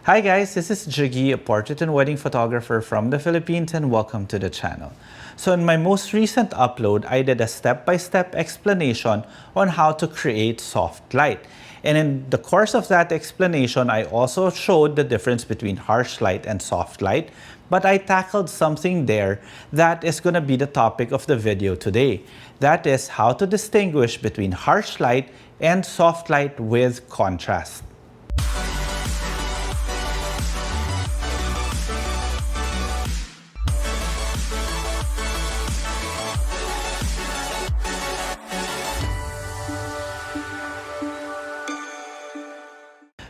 Hi guys, this is Jiggie, a portrait and wedding photographer from the Philippines, and welcome to the channel. So in my most recent upload, I did a step-by-step explanation on how to create soft light. And in the course of that explanation, I also showed the difference between harsh light and soft light, but I tackled something there that is going to be the topic of the video today. That is how to distinguish between harsh light and soft light with contrast.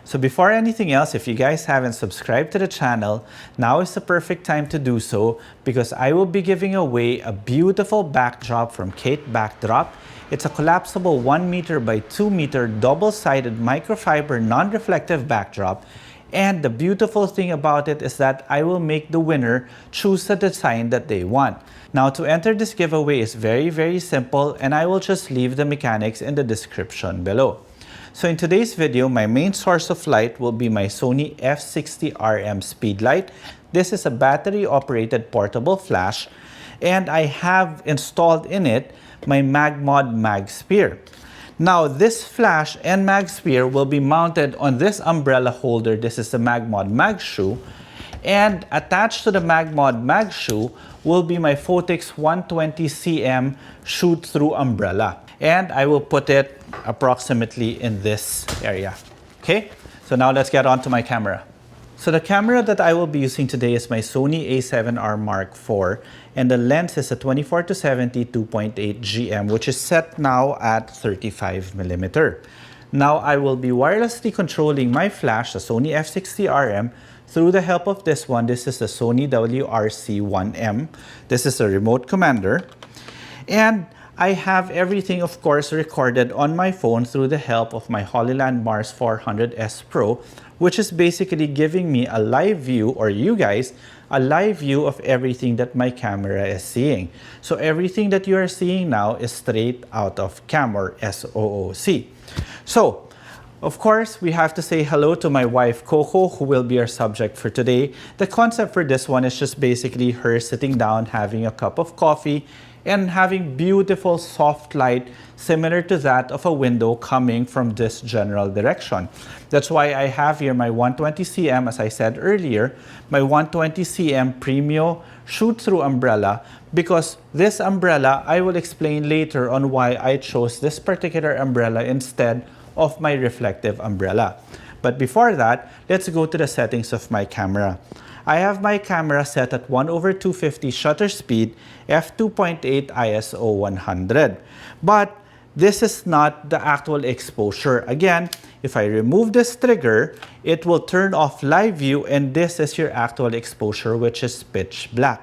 So before anything else, if you guys haven't subscribed to the channel, now is the perfect time to do so because I will be giving away a beautiful backdrop from Kate Backdrop. It's a collapsible 1 meter by 2 meter double-sided microfiber non-reflective backdrop. And the beautiful thing about it is that I will make the winner choose the design that they want. Now to enter this giveaway is very simple, and I will just leave the mechanics in the description below. So in today's video, my main source of light will be my Sony f60RM speed light. This is a battery-operated portable flash, and I have installed in it my MagMod Mag Sphere. Now this flash and Mag Sphere will be mounted on this umbrella holder. This is the MagMod Mag Shoe, and attached to the MagMod Mag Shoe will be my Photix 120cm shoot-through umbrella. And I will put it approximately in this area. Okay, so now let's get on to my camera. So the camera that I will be using today is my Sony a7R Mark IV, and the lens is a 24-70 2.8 GM, which is set now at 35mm. Now I will be wirelessly controlling my flash, the Sony f60RM, through the help of this one. This is the Sony WRC1M. This is a remote commander. And I have everything, of course, recorded on my phone through the help of my Hollyland Mars 400S Pro, which is basically giving me a live view, or you guys, a live view of everything that my camera is seeing. So everything that you are seeing now is straight out of cam, or SOOC. So, of course, we have to say hello to my wife, Coco, who will be our subject for today. The concept for this one is just basically her sitting down, having a cup of coffee, and having beautiful soft light similar to that of a window coming from this general direction. That's why I have here my 120cm, as I said earlier, my 120cm Premio shoot-through umbrella, because this umbrella, I will explain later on why I chose this particular umbrella instead of my reflective umbrella. But before that, let's go to the settings of my camera. I have my camera set at 1/250 shutter speed, f2.8 ISO 100. But this is not the actual exposure. Again, if I remove this trigger, it will turn off live view, and this is your actual exposure, which is pitch black.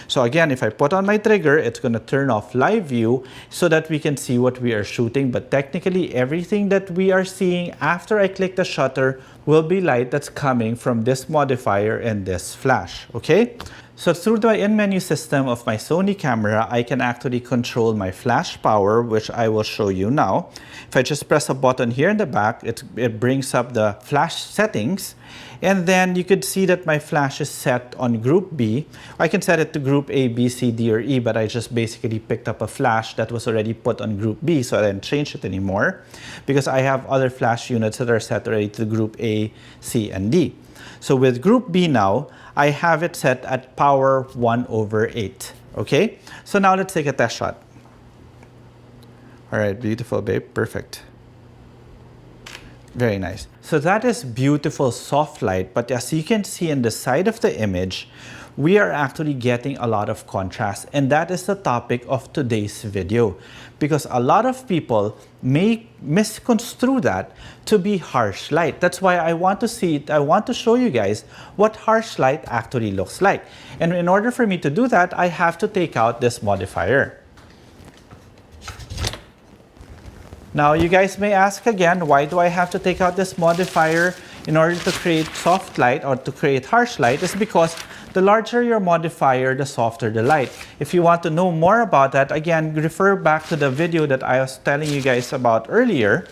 So again, if I put on my trigger, it's going to turn off live view so that we can see what we are shooting. But technically, everything that we are seeing after I click the shutter will be light that's coming from this modifier and this flash, okay? So through the in-menu system of my Sony camera, I can actually control my flash power, which I will show you now. If I just press a button here in the back, it brings up the flash settings. And then you could see that my flash is set on group B. I can set it to group A, B, C, D, or E, but I just basically picked up a flash that was already put on group B, so I didn't change it anymore because I have other flash units that are set already to group A, C, and D. So with group B now, I have it set at power 1/8, okay? So now let's take a test shot. All right, beautiful, babe, perfect. Very nice. So that is beautiful soft light, but as you can see in the side of the image, we are actually getting a lot of contrast, and that is the topic of today's video, because a lot of people may misconstrue that to be harsh light. That's why I want to show you guys what harsh light actually looks like. And in order for me to do that, I have to take out this modifier. Now, you guys may ask again, why do I have to take out this modifier in order to create soft light or to create harsh light? It's because the larger your modifier, the softer the light. If you want to know more about that, again, refer back to the video that I was telling you guys about earlier.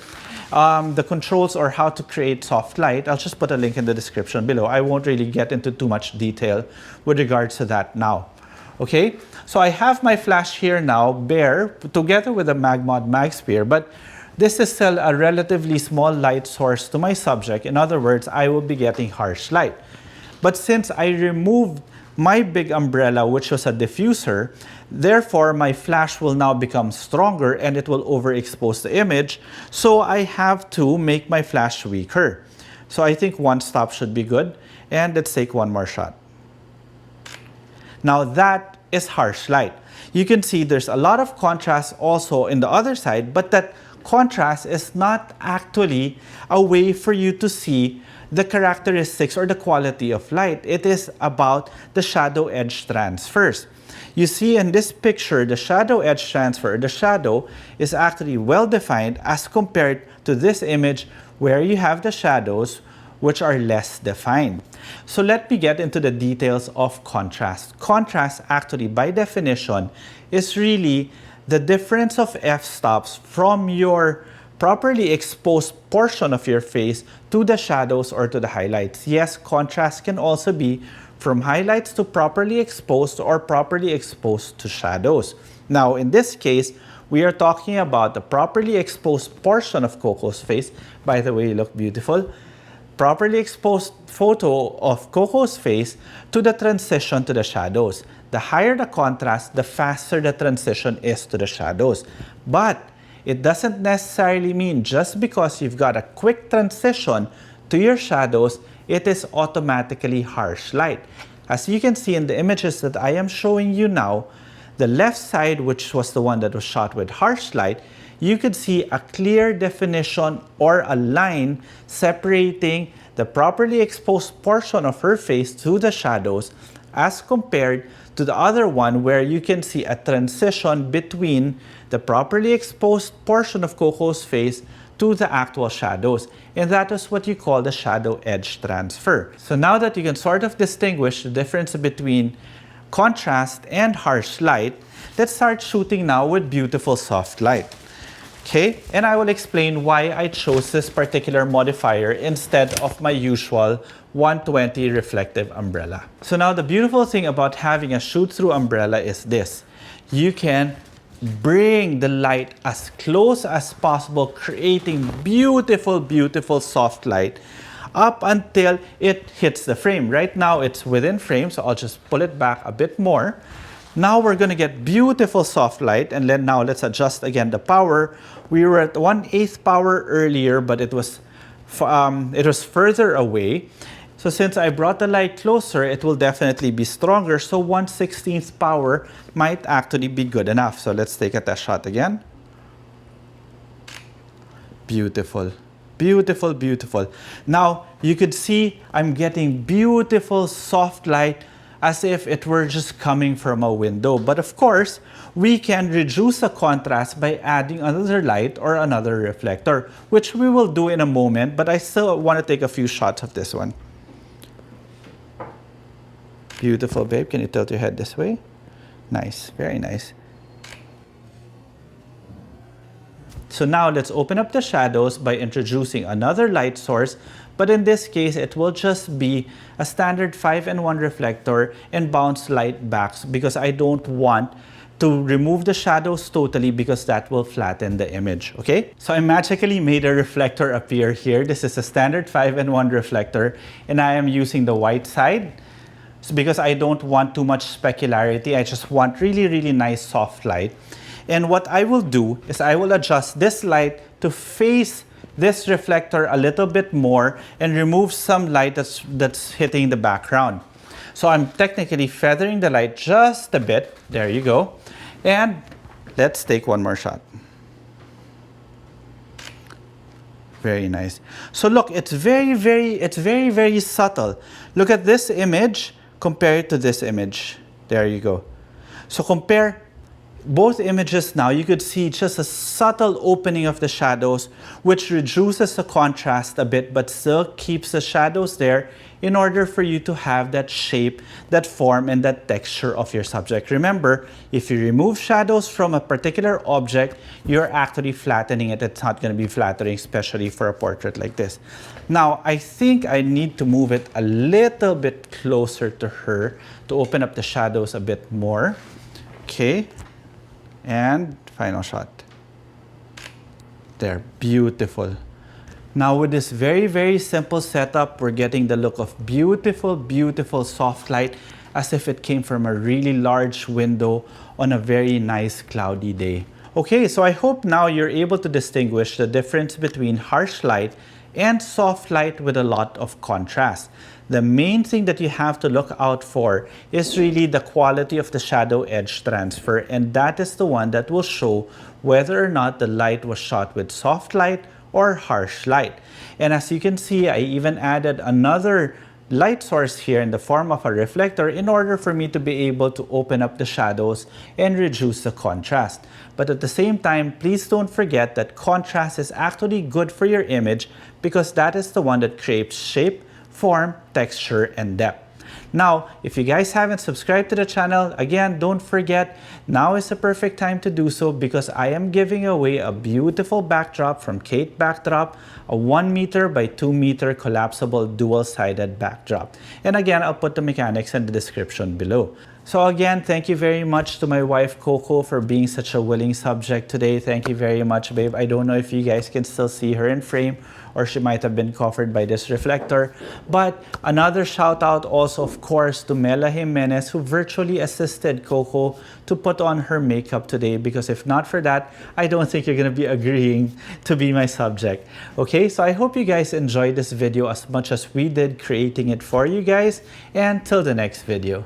the controls or how to create soft light, I'll just put a link in the description below. I won't really get into too much detail with regards to that now. Okay, so I have my flash here now bare together with a MagMod MagSphere, but this is still a relatively small light source to my subject. In other words, I will be getting harsh light. But since I removed my big umbrella, which was a diffuser, therefore my flash will now become stronger and it will overexpose the image. So I have to make my flash weaker. So I think one stop should be good. And let's take one more shot. Now that is harsh light. You can see there's a lot of contrast also in the other side, but that contrast is not actually a way for you to see the characteristics or the quality of light. It is about the shadow edge transfers. You see in this picture, the shadow edge transfer, the shadow is actually well defined as compared to this image where you have the shadows which are less defined. So let me get into the details of contrast. Contrast actually by definition is really the difference of f-stops from your properly exposed portion of your face to the shadows or to the highlights. Yes, contrast can also be from highlights to properly exposed or properly exposed to shadows. Now, in this case, we are talking about the properly exposed portion of Coco's face. By the way, you look beautiful. Properly exposed photo of Coco's face to the transition to the shadows. The higher the contrast, the faster the transition is to the shadows. But it doesn't necessarily mean just because you've got a quick transition to your shadows, it is automatically harsh light. As you can see in the images that I am showing you now, the left side, which was the one that was shot with harsh light, you could see a clear definition or a line separating the properly exposed portion of her face to the shadows as compared to the other one where you can see a transition between the properly exposed portion of Coco's face to the actual shadows. And that is what you call the shadow edge transfer. So now that you can sort of distinguish the difference between contrast and harsh light, let's start shooting now with beautiful soft light. Okay, and I will explain why I chose this particular modifier instead of my usual 120 reflective umbrella. So now the beautiful thing about having a shoot-through umbrella is this. You can bring the light as close as possible, creating beautiful, beautiful soft light up until it hits the frame. Right now it's within frame, so I'll just pull it back a bit more. Now we're going to get beautiful soft light, and then now let's adjust again the power. We were at 1/8 power earlier, but it was further away. So since I brought the light closer, it will definitely be stronger. So 1/16 power might actually be good enough. So let's take a test shot again. Beautiful. Beautiful, beautiful. Now you could see I'm getting beautiful soft light as if it were just coming from a window. But of course, we can reduce the contrast by adding another light or another reflector, which we will do in a moment, but I still want to take a few shots of this one. Beautiful, babe. Can you tilt your head this way? Nice, very nice. So now let's open up the shadows by introducing another light source, but in this case, it will just be a standard 5-in-1 reflector and bounce light backs because I don't want to remove the shadows totally because that will flatten the image, okay? So I magically made a reflector appear here. This is a standard 5-in-1 reflector, and I am using the white side. So because I don't want too much specularity, I just want really, really nice soft light. And what I will do is I will adjust this light to face this reflector a little bit more and remove some light that's hitting the background. So I'm technically feathering the light just a bit. There you go. And let's take one more shot. Very nice. So look, it's very, very subtle. Look at this image compared to this image. There you go. So compare both images now, you could see just a subtle opening of the shadows, which reduces the contrast a bit, but still keeps the shadows there in order for you to have that shape, that form, and that texture of your subject. Remember, if you remove shadows from a particular object, you're actually flattening it. It's not going to be flattering, especially for a portrait like this. Now, I think I need to move it a little bit closer to her to open up the shadows a bit more. Okay, and final shot. There, beautiful. Now with this very, very simple setup, we're getting the look of beautiful, beautiful soft light as if it came from a really large window on a very nice cloudy day. Okay, so I hope now you're able to distinguish the difference between harsh light and soft light with a lot of contrast. The main thing that you have to look out for is really the quality of the shadow edge transfer, and that is the one that will show whether or not the light was shot with soft light or harsh light. And as you can see, I even added another light source here in the form of a reflector in order for me to be able to open up the shadows and reduce the contrast. But at the same time, please don't forget that contrast is actually good for your image because that is the one that creates shape, form, texture, and depth. Now, if you guys haven't subscribed to the channel, again, don't forget, now is the perfect time to do so because I am giving away a beautiful backdrop from Kate Backdrop, a 1 meter by 2 meter collapsible dual-sided backdrop. And again, I'll put the mechanics in the description below. So again, thank you very much to my wife Coco for being such a willing subject today. Thank you very much, babe. I don't know if you guys can still see her in frame or she might have been covered by this reflector. But another shout out also, of course, to Mela Jimenez, who virtually assisted Coco to put on her makeup today, because if not for that, I don't think you're gonna be agreeing to be my subject. Okay, so I hope you guys enjoyed this video as much as we did creating it for you guys, and till the next video.